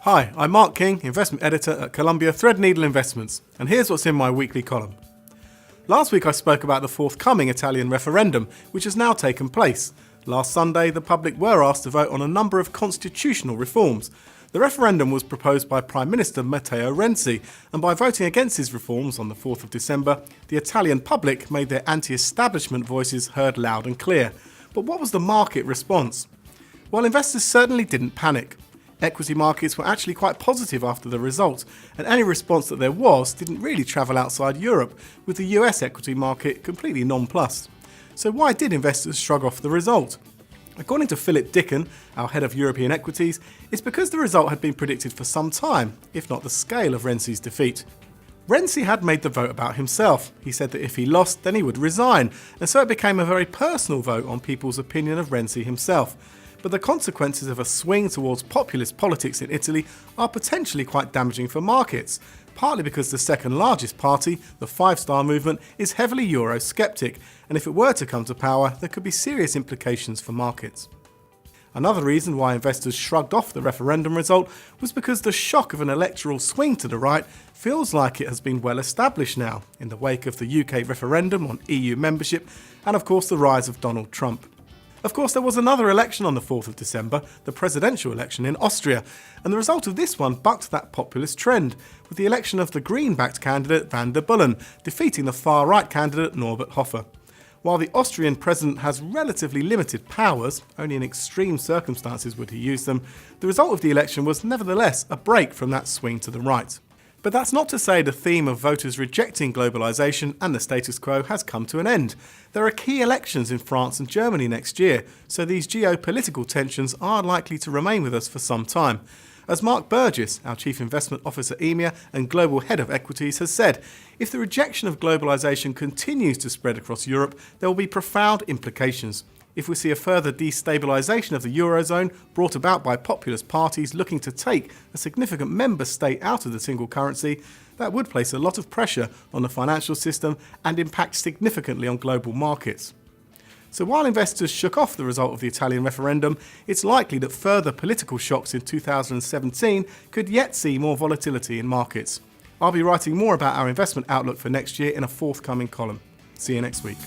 Hi, I'm Mark King, Investment Editor at Columbia Threadneedle Investments, and here's what's in my weekly column. Last week I spoke about the forthcoming Italian referendum, which has now taken place. Last Sunday, the public were asked to vote on a number of constitutional reforms. The referendum was proposed by Prime Minister Matteo Renzi, and by voting against his reforms on the 4th of December, the Italian public made their anti-establishment voices heard loud and clear. But what was the market response? Well, investors certainly didn't panic. Equity markets were actually quite positive after the result, and any response that there was didn't really travel outside Europe, with the US equity market completely nonplussed. So why did investors shrug off the result? According to Philip Dicken, our head of European equities, it's because the result had been predicted for some time, if not the scale of Renzi's defeat. Renzi had made the vote about himself. He said that if he lost, then he would resign, and so it became a very personal vote on people's opinion of Renzi himself. But the consequences of a swing towards populist politics in Italy are potentially quite damaging for markets, partly because the second largest party, the Five Star Movement, is heavily Eurosceptic, and if it were to come to power, there could be serious implications for markets. Another reason why investors shrugged off the referendum result was because the shock of an electoral swing to the right feels like it has been well established now, in the wake of the UK referendum on EU membership and of course the rise of Donald Trump. Of course, there was another election on the 4th of December, the presidential election in Austria, and the result of this one bucked that populist trend, with the election of the Green-backed candidate van der Bellen defeating the far-right candidate Norbert Hofer. While the Austrian president has relatively limited powers, only in extreme circumstances would he use them, the result of the election was nevertheless a break from that swing to the right. But that's not to say the theme of voters rejecting globalisation and the status quo has come to an end. There are key elections in France and Germany next year, so these geopolitical tensions are likely to remain with us for some time. As Mark Burgess, our Chief Investment Officer at EMEA and Global Head of Equities, has said, if the rejection of globalisation continues to spread across Europe, there will be profound implications. If we see a further destabilisation of the Eurozone brought about by populist parties looking to take a significant member state out of the single currency, that would place a lot of pressure on the financial system and impact significantly on global markets. So while investors shook off the result of the Italian referendum, it's likely that further political shocks in 2017 could yet see more volatility in markets. I'll be writing more about our investment outlook for next year in a forthcoming column. See you next week.